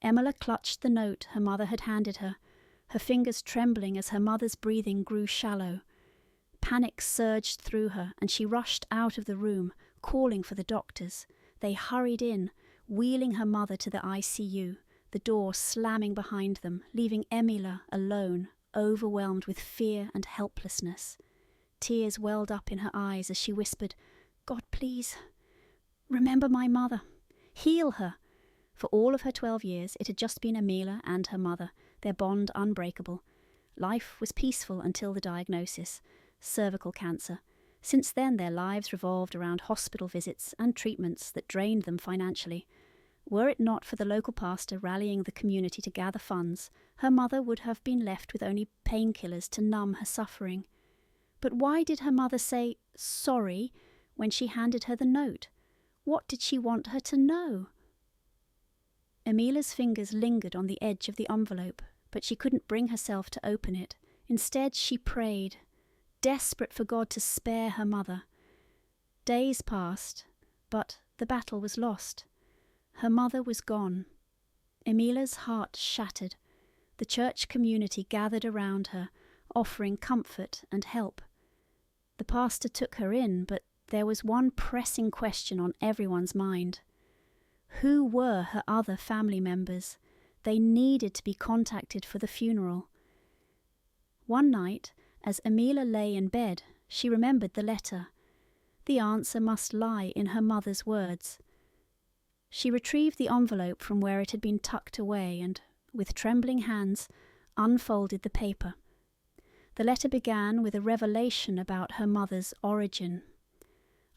Emela clutched the note her mother had handed her, her fingers trembling as her mother's breathing grew shallow. Panic surged through her, and she rushed out of the room, calling for the doctors. They hurried in, wheeling her mother to the ICU, the door slamming behind them, leaving Emela alone, overwhelmed with fear and helplessness. Tears welled up in her eyes as she whispered, "God, please, remember my mother. Heal her." For all of her 12 years, it had just been Emela and her mother, their bond unbreakable. Life was peaceful until the diagnosis, cervical cancer. Since then, their lives revolved around hospital visits and treatments that drained them financially. Were it not for the local pastor rallying the community to gather funds, her mother would have been left with only painkillers to numb her suffering. But why did her mother say sorry when she handed her the note? What did she want her to know? Emela's fingers lingered on the edge of the envelope, but she couldn't bring herself to open it. Instead, she prayed, desperate for God to spare her mother. Days passed, but the battle was lost. Her mother was gone. Emela's heart shattered. The church community gathered around her, offering comfort and help. The pastor took her in, but there was one pressing question on everyone's mind. Who were her other family members? They needed to be contacted for the funeral. One night, as Emela lay in bed, she remembered the letter. The answer must lie in her mother's words. She retrieved the envelope from where it had been tucked away and, with trembling hands, unfolded the paper. The letter began with a revelation about her mother's origin.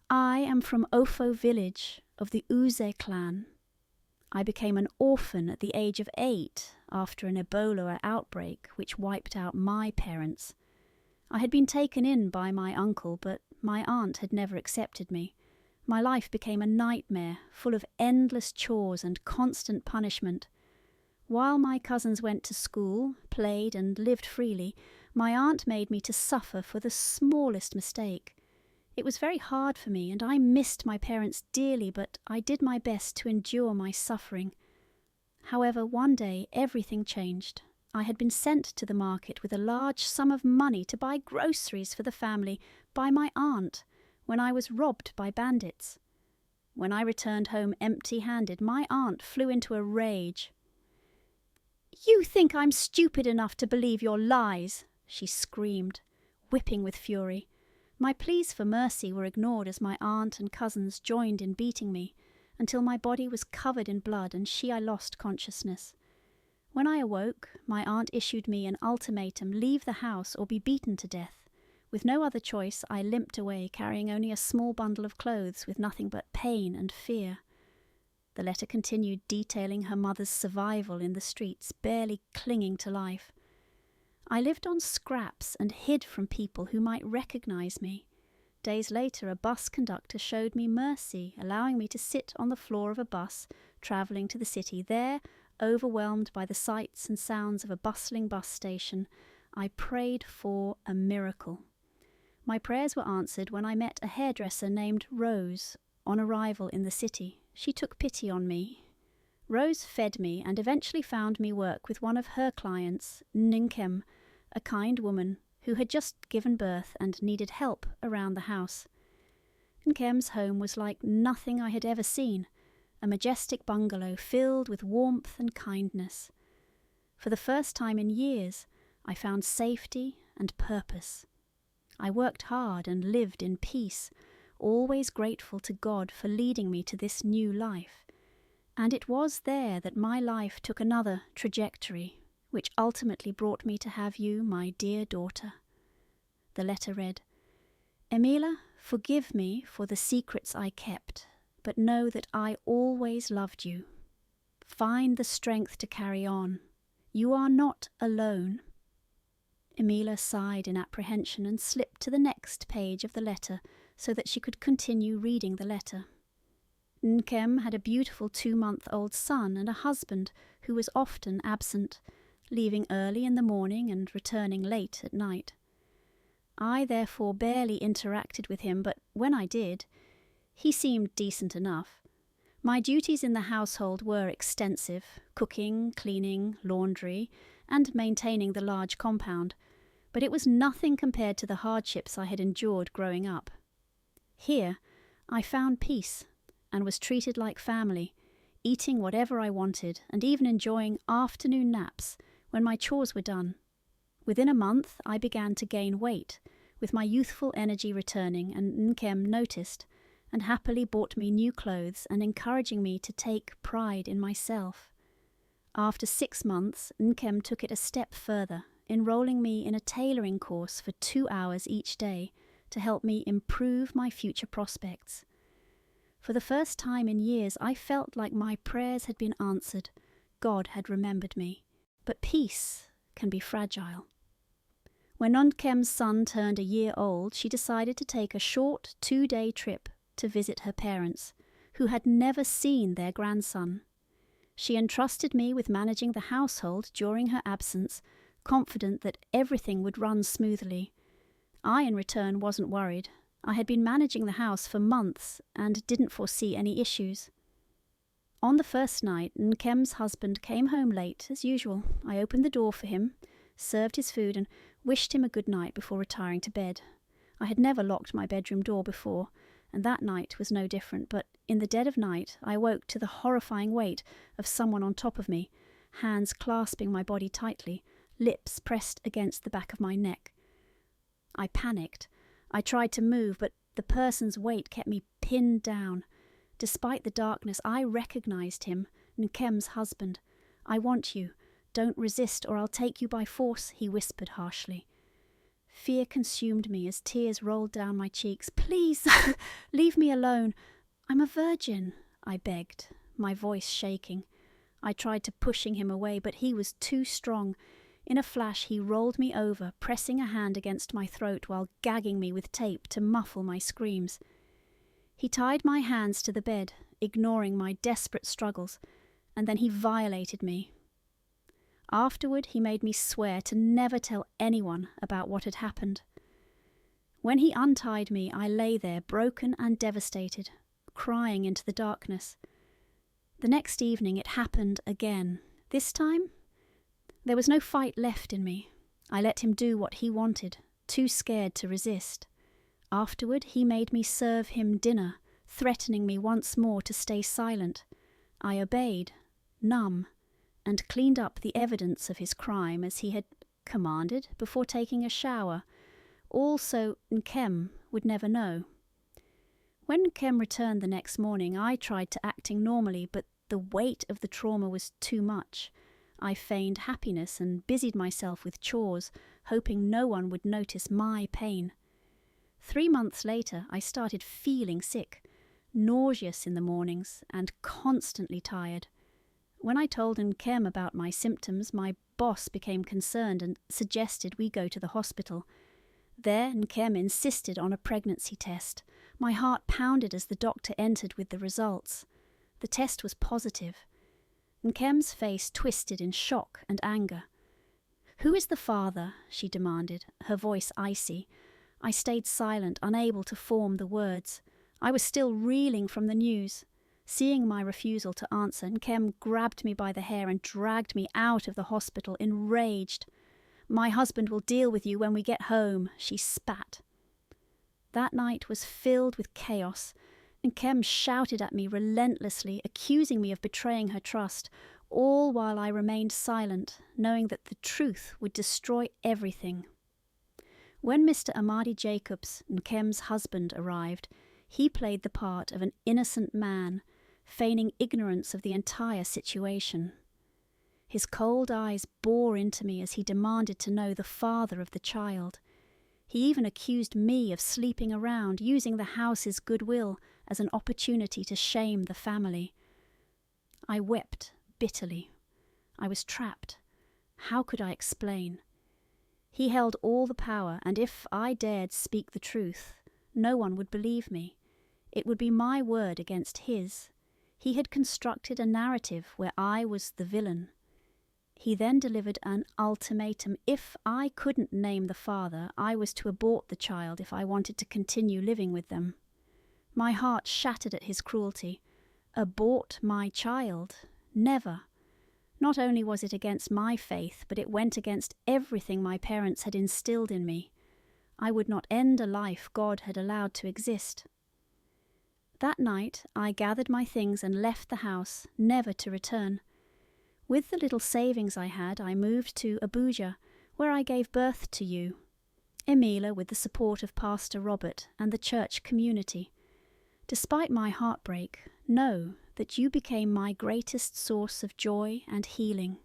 "I am from Ofo village of the Uze clan. I became an orphan at the age of 8 after an Ebola outbreak which wiped out my parents. I had been taken in by my uncle, but my aunt had never accepted me. My life became a nightmare, full of endless chores and constant punishment. While my cousins went to school, played and lived freely, my aunt made me to suffer for the smallest mistake. It was very hard for me, and I missed my parents dearly, but I did my best to endure my suffering. However, one day everything changed. I had been sent to the market with a large sum of money to buy groceries for the family by my aunt when I was robbed by bandits. When I returned home empty-handed, my aunt flew into a rage. "You think I'm stupid enough to believe your lies," she screamed, whipping with fury. My pleas for mercy were ignored as my aunt and cousins joined in beating me, until my body was covered in blood and I lost consciousness. When I awoke, my aunt issued me an ultimatum: leave the house or be beaten to death. With no other choice, I limped away, carrying only a small bundle of clothes with nothing but pain and fear. The letter continued, detailing her mother's survival in the streets, barely clinging to life. I lived on scraps and hid from people who might recognize me. Days later, a bus conductor showed me mercy, allowing me to sit on the floor of a bus travelling to the city. There, overwhelmed by the sights and sounds of a bustling bus station, I prayed for a miracle. My prayers were answered when I met a hairdresser named Rose on arrival in the city. She took pity on me. Rose fed me and eventually found me work with one of her clients, Nkem, a kind woman who had just given birth and needed help around the house. Nkem's home was like nothing I had ever seen, a majestic bungalow filled with warmth and kindness. For the first time in years, I found safety and purpose. I worked hard and lived in peace, always grateful to God for leading me to this new life. And it was there that my life took another trajectory, which ultimately brought me to have you, my dear daughter. The letter read, "Emela, forgive me for the secrets I kept, but know that I always loved you. Find the strength to carry on. You are not alone." Emela sighed in apprehension and slipped to the next page of the letter so that she could continue reading the letter. Nkem had a beautiful 2-month-old son and a husband who was often absent, leaving early in the morning and returning late at night. I therefore barely interacted with him, but when I did, he seemed decent enough. My duties in the household were extensive: cooking, cleaning, laundry, and maintaining the large compound, but it was nothing compared to the hardships I had endured growing up. Here, I found peace and was treated like family, eating whatever I wanted and even enjoying afternoon naps when my chores were done. Within a month, I began to gain weight, with my youthful energy returning, and Nkem noticed and happily bought me new clothes and encouraging me to take pride in myself. After 6 months, Nkem took it a step further, enrolling me in a tailoring course for 2 hours each day to help me improve my future prospects. For the first time in years, I felt like my prayers had been answered. God had remembered me. But peace can be fragile. When Nkem's son turned a year old, she decided to take a short 2-day trip to visit her parents, who had never seen their grandson. She entrusted me with managing the household during her absence, confident that everything would run smoothly. I, in return, wasn't worried. I had been managing the house for months and didn't foresee any issues. On the first night, Nkem's husband came home late, as usual. I opened the door for him, served his food, and wished him a good night before retiring to bed. I had never locked my bedroom door before, and that night was no different, but in the dead of night I woke to the horrifying weight of someone on top of me, hands clasping my body tightly, lips pressed against the back of my neck. I panicked. I tried to move, but the person's weight kept me pinned down. Despite the darkness, I recognized him, Nkem's husband. "I want you. Don't resist, or I'll take you by force," he whispered harshly. Fear consumed me as tears rolled down my cheeks. "Please, leave me alone. I'm a virgin," I begged, my voice shaking. I tried to pushing him away, but he was too strong. In a flash, he rolled me over, pressing a hand against my throat while gagging me with tape to muffle my screams. He tied my hands to the bed, ignoring my desperate struggles, and then he violated me. Afterward, he made me swear to never tell anyone about what had happened. When he untied me, I lay there, broken and devastated, crying into the darkness. The next evening, it happened again. This time, there was no fight left in me. I let him do what he wanted, too scared to resist. Afterward, he made me serve him dinner, threatening me once more to stay silent. I obeyed, numb, and cleaned up the evidence of his crime as he had commanded before taking a shower, all so Nkem would never know. When Nkem returned the next morning, I tried to acting normally, but the weight of the trauma was too much. I feigned happiness and busied myself with chores, hoping no one would notice my pain. 3 months later, I started feeling sick, nauseous in the mornings, and constantly tired. When I told Nkem about my symptoms, my boss became concerned and suggested we go to the hospital. There, Nkem insisted on a pregnancy test. My heart pounded as the doctor entered with the results. The test was positive. Nkem's face twisted in shock and anger. "Who is the father?" she demanded, her voice icy. I stayed silent, unable to form the words. I was still reeling from the news. Seeing my refusal to answer, Nkem grabbed me by the hair and dragged me out of the hospital, enraged. "My husband will deal with you when we get home," she spat. That night was filled with chaos. Nkem shouted at me relentlessly, accusing me of betraying her trust, all while I remained silent, knowing that the truth would destroy everything. When Mr. Amadi Jacobs, Nkem's husband, arrived, he played the part of an innocent man, feigning ignorance of the entire situation. His cold eyes bore into me as he demanded to know the father of the child. He even accused me of sleeping around, using the house's goodwill as an opportunity to shame the family. I wept bitterly. I was trapped. How could I explain? He held all the power, and if I dared speak the truth, no one would believe me. It would be my word against his. He had constructed a narrative where I was the villain. He then delivered an ultimatum. If I couldn't name the father, I was to abort the child if I wanted to continue living with them. My heart shattered at his cruelty. abort my child. Never. Not only was it against my faith, but it went against everything my parents had instilled in me. I would not end a life God had allowed to exist. That night I gathered my things and left the house, never to return. With the little savings I had, I moved to Abuja, where I gave birth to you, Emela, with the support of Pastor Robert and the church community. Despite my heartbreak, know that you became my greatest source of joy and healing.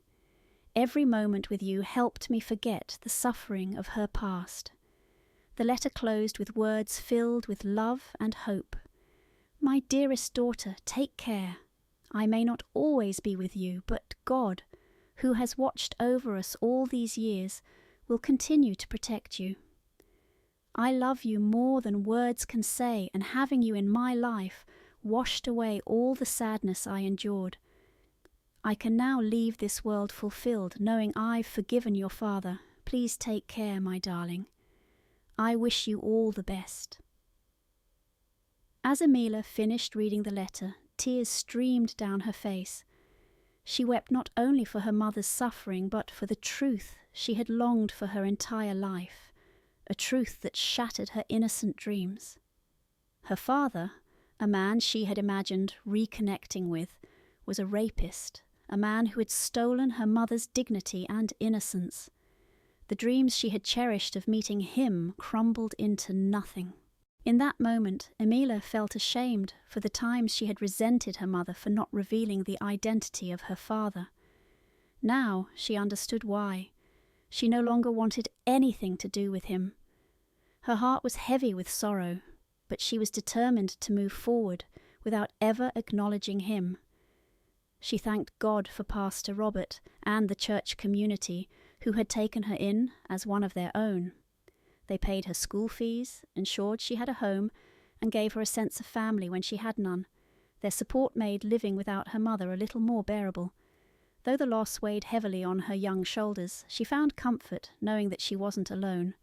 Every moment with you helped me forget the suffering of her past. The letter closed with words filled with love and hope. My dearest daughter, take care. I may not always be with you, but God, who has watched over us all these years, will continue to protect you. I love you more than words can say, and having you in my life washed away all the sadness I endured. I can now leave this world fulfilled, knowing I've forgiven your father. Please take care, my darling. I wish you all the best. As Emela finished reading the letter, tears streamed down her face. She wept not only for her mother's suffering, but for the truth she had longed for her entire life, a truth that shattered her innocent dreams. Her father, a man she had imagined reconnecting with, was a rapist, a man who had stolen her mother's dignity and innocence. The dreams she had cherished of meeting him crumbled into nothing. In that moment, Emela felt ashamed for the times she had resented her mother for not revealing the identity of her father. Now she understood why. She no longer wanted anything to do with him. Her heart was heavy with sorrow, but she was determined to move forward without ever acknowledging him. She thanked God for Pastor Robert and the church community who had taken her in as one of their own. They paid her school fees, ensured she had a home, and gave her a sense of family when she had none. Their support made living without her mother a little more bearable. Though the loss weighed heavily on her young shoulders, she found comfort knowing that she wasn't alone.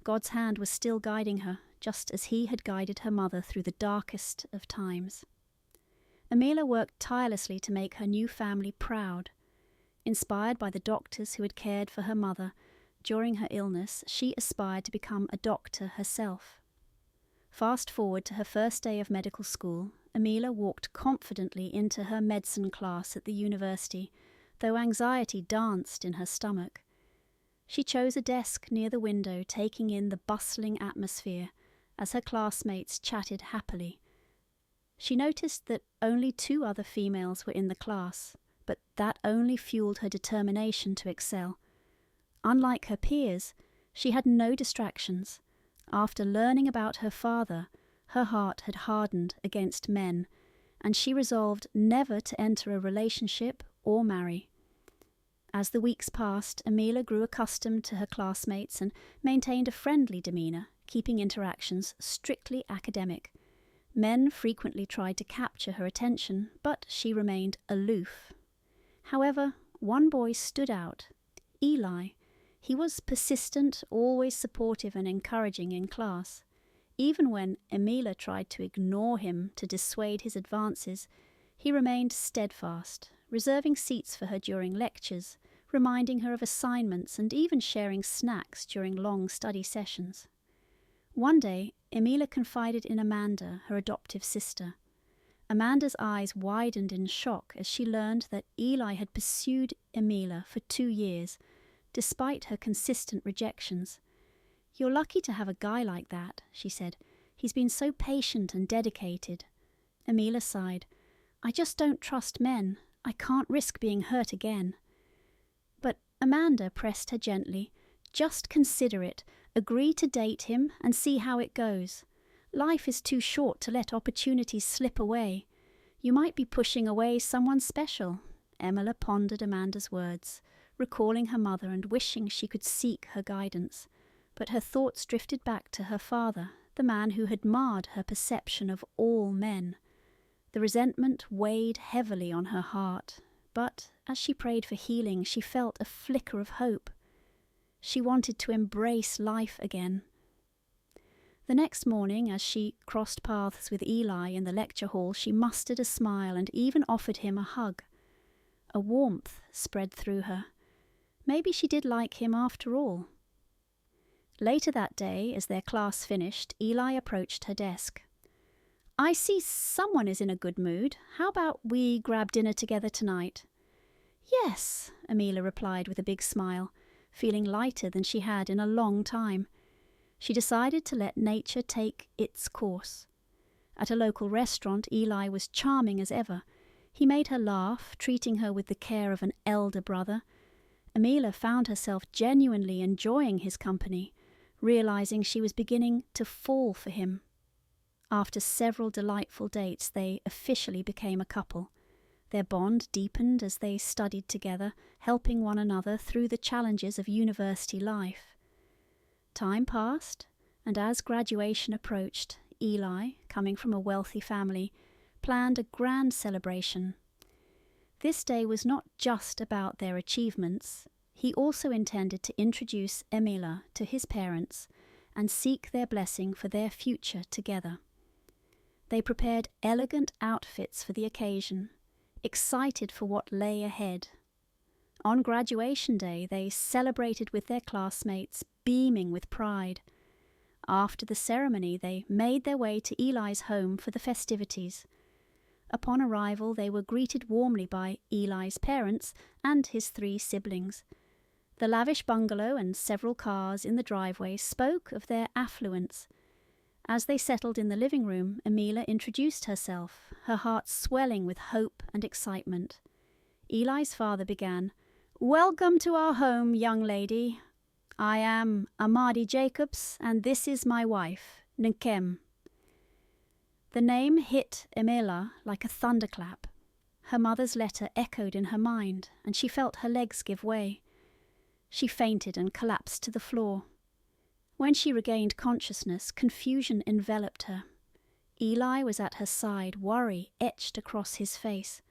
God's hand was still guiding her, just as he had guided her mother through the darkest of times. Emela worked tirelessly to make her new family proud. Inspired by the doctors who had cared for her mother, during her illness, she aspired to become a doctor herself. Fast forward to her first day of medical school, Emela walked confidently into her medicine class at the university, though anxiety danced in her stomach. She chose a desk near the window, taking in the bustling atmosphere as her classmates chatted happily. She noticed that only 2 other females were in the class, but that only fueled her determination to excel. Unlike her peers, she had no distractions. After learning about her father, her heart had hardened against men, and she resolved never to enter a relationship or marry. As the weeks passed, Emela grew accustomed to her classmates and maintained a friendly demeanour, keeping interactions strictly academic. Men frequently tried to capture her attention, but she remained aloof. However, one boy stood out, Eli. He was persistent, always supportive and encouraging in class. Even when Emela tried to ignore him to dissuade his advances, he remained steadfast, reserving seats for her during lectures, reminding her of assignments and even sharing snacks during long study sessions. One day, Emela confided in Amanda, her adoptive sister. Amanda's eyes widened in shock as she learned that Eli had pursued Emela for 2 years, despite her consistent rejections. "You're lucky to have a guy like that," she said. "He's been so patient and dedicated." Emela sighed. "I just don't trust men. I can't risk being hurt again." But Amanda pressed her gently. "Just consider it. Agree to date him and see how it goes. Life is too short to let opportunities slip away. You might be pushing away someone special." Emela pondered Amanda's words, recalling her mother and wishing she could seek her guidance. But her thoughts drifted back to her father, the man who had marred her perception of all men. The resentment weighed heavily on her heart, but as she prayed for healing, she felt a flicker of hope. She wanted to embrace life again. The next morning, as she crossed paths with Eli in the lecture hall, she mustered a smile and even offered him a hug. A warmth spread through her. Maybe she did like him after all. Later that day, as their class finished, Eli approached her desk. "I see someone is in a good mood. How about we grab dinner together tonight?" "Yes," Emela replied with a big smile, feeling lighter than she had in a long time. She decided to let nature take its course. At a local restaurant, Eli was charming as ever. He made her laugh, treating her with the care of an elder brother. Emela found herself genuinely enjoying his company, realizing she was beginning to fall for him. After several delightful dates, they officially became a couple. Their bond deepened as they studied together, helping one another through the challenges of university life. Time passed, and as graduation approached, Eli, coming from a wealthy family, planned a grand celebration. This day was not just about their achievements. He also intended to introduce Emela to his parents and seek their blessing for their future together. They prepared elegant outfits for the occasion, excited for what lay ahead. On graduation day, they celebrated with their classmates, beaming with pride. After the ceremony, they made their way to Eli's home for the festivities. Upon arrival, they were greeted warmly by Eli's parents and his 3 siblings. The lavish bungalow and several cars in the driveway spoke of their affluence. As they settled in the living room, Emela introduced herself, her heart swelling with hope and excitement. Eli's father began, "Welcome to our home, young lady. I am Amadi Jacobs, and this is my wife, Nkem." The name hit Emela like a thunderclap. Her mother's letter echoed in her mind, and she felt her legs give way. She fainted and collapsed to the floor. When she regained consciousness, confusion enveloped her. Eli was at her side, worry etched across his face.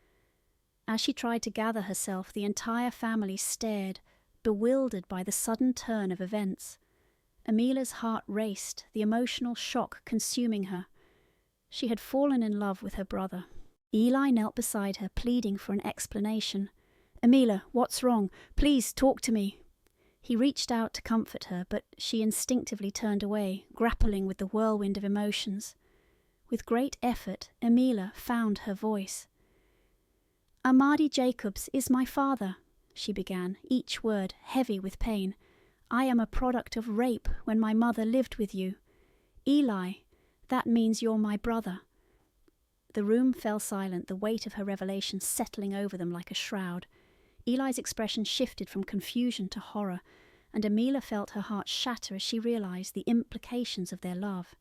As she tried to gather herself, the entire family stared, bewildered by the sudden turn of events. Emela's heart raced, the emotional shock consuming her. She had fallen in love with her brother. Eli knelt beside her, pleading for an explanation. "Emela, what's wrong? Please talk to me." He reached out to comfort her, but she instinctively turned away, grappling with the whirlwind of emotions. With great effort, Emela found her voice. "Amadi Jacobs is my father," she began, each word heavy with pain. "I am a product of rape when my mother lived with you. Eli, that means you're my brother." The room fell silent, the weight of her revelation settling over them like a shroud. Eli's expression shifted from confusion to horror, and Emela felt her heart shatter as she realized the implications of their love.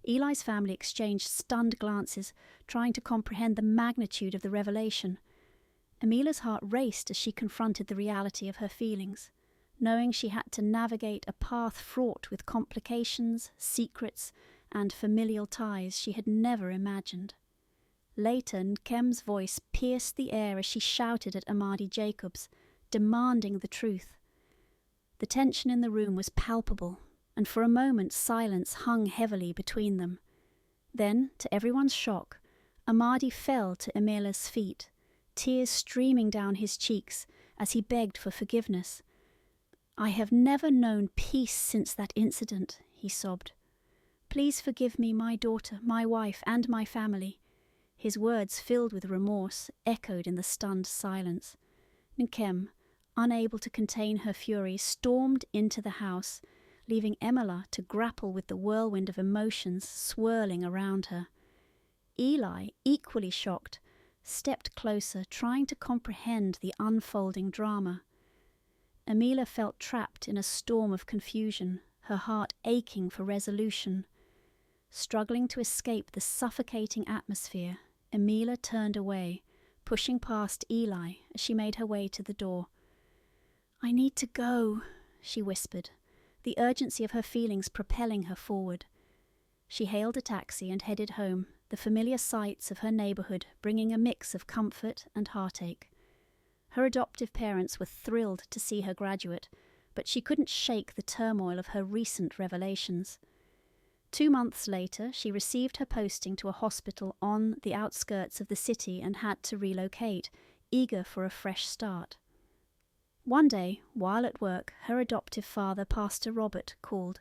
Eli's family exchanged stunned glances, trying to comprehend the magnitude of the revelation. Emela's heart raced as she confronted the reality of her feelings, knowing she had to navigate a path fraught with complications, secrets, and familial ties she had never imagined. Later, Nkem's voice pierced the air as she shouted at Amadi Jacobs, demanding the truth. The tension in the room was palpable, and for a moment silence hung heavily between them. Then, to everyone's shock, Amadi fell to Emela's feet, tears streaming down his cheeks as he begged for forgiveness. "I have never known peace since that incident," he sobbed. "Please forgive me, my daughter, my wife, and my family." His words, filled with remorse, echoed in the stunned silence. Nkem, unable to contain her fury, stormed into the house, leaving Emela to grapple with the whirlwind of emotions swirling around her. Eli, equally shocked, stepped closer, trying to comprehend the unfolding drama. Emela felt trapped in a storm of confusion, her heart aching for resolution. Struggling to escape the suffocating atmosphere, Emela turned away, pushing past Eli as she made her way to the door. "I need to go," she whispered, the urgency of her feelings propelling her forward. She hailed a taxi and headed home, the familiar sights of her neighborhood bringing a mix of comfort and heartache. Her adoptive parents were thrilled to see her graduate, but she couldn't shake the turmoil of her recent revelations. 2 months later, she received her posting to a hospital on the outskirts of the city and had to relocate, eager for a fresh start. One day, while at work, her adoptive father, Pastor Robert, called.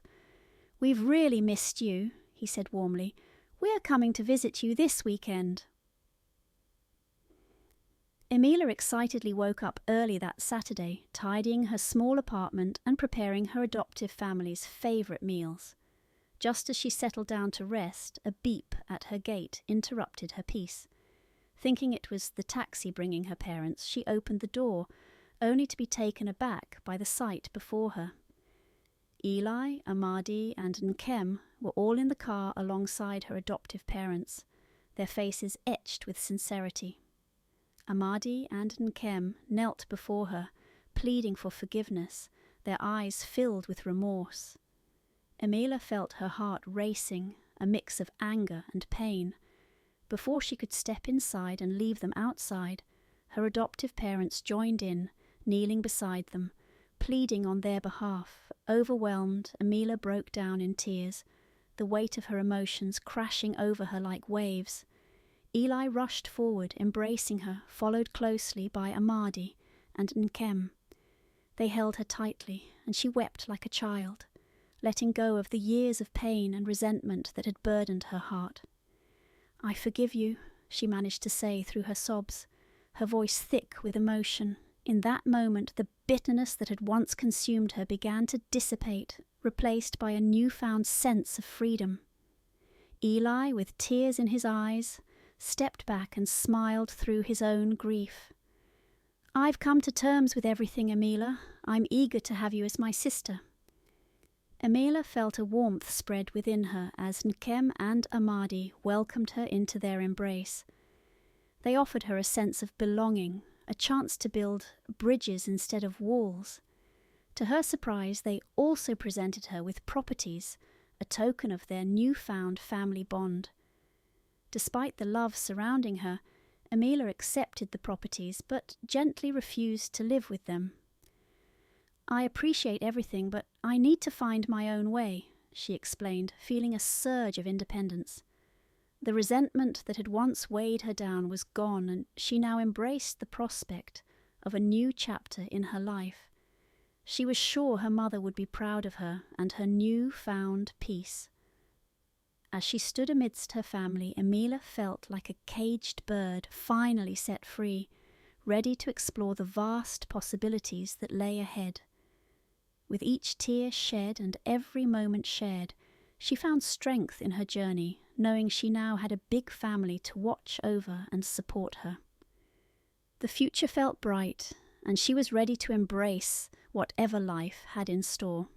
"We've really missed you," he said warmly. "We're coming to visit you this weekend." Emela excitedly woke up early that Saturday, tidying her small apartment and preparing her adoptive family's favourite meals. Just as she settled down to rest, a beep at her gate interrupted her peace. Thinking it was the taxi bringing her parents, she opened the door, only to be taken aback by the sight before her. Eli, Amadi, and Nkem were all in the car alongside her adoptive parents, their faces etched with sincerity. Amadi and Nkem knelt before her, pleading for forgiveness, their eyes filled with remorse. Emela felt her heart racing, a mix of anger and pain. Before she could step inside and leave them outside, her adoptive parents joined in, kneeling beside them, pleading on their behalf. Overwhelmed, Emela broke down in tears, the weight of her emotions crashing over her like waves. Eli rushed forward, embracing her, followed closely by Amadi and Nkem. They held her tightly, and she wept like a child, letting go of the years of pain and resentment that had burdened her heart. "I forgive you," she managed to say through her sobs, her voice thick with emotion. In that moment, the bitterness that had once consumed her began to dissipate, replaced by a newfound sense of freedom. Eli, with tears in his eyes, stepped back and smiled through his own grief. "I've come to terms with everything, Emela. I'm eager to have you as my sister." Emela felt a warmth spread within her as Nkem and Amadi welcomed her into their embrace. They offered her a sense of belonging, a chance to build bridges instead of walls. To her surprise, they also presented her with properties, a token of their newfound family bond. Despite the love surrounding her, Emela accepted the properties but gently refused to live with them. "I appreciate everything, but I need to find my own way," she explained, feeling a surge of independence. The resentment that had once weighed her down was gone, and she now embraced the prospect of a new chapter in her life. She was sure her mother would be proud of her and her new-found peace. As she stood amidst her family, Emela felt like a caged bird finally set free, ready to explore the vast possibilities that lay ahead. With each tear shed and every moment shared, she found strength in her journey, knowing she now had a big family to watch over and support her. The future felt bright, and she was ready to embrace whatever life had in store.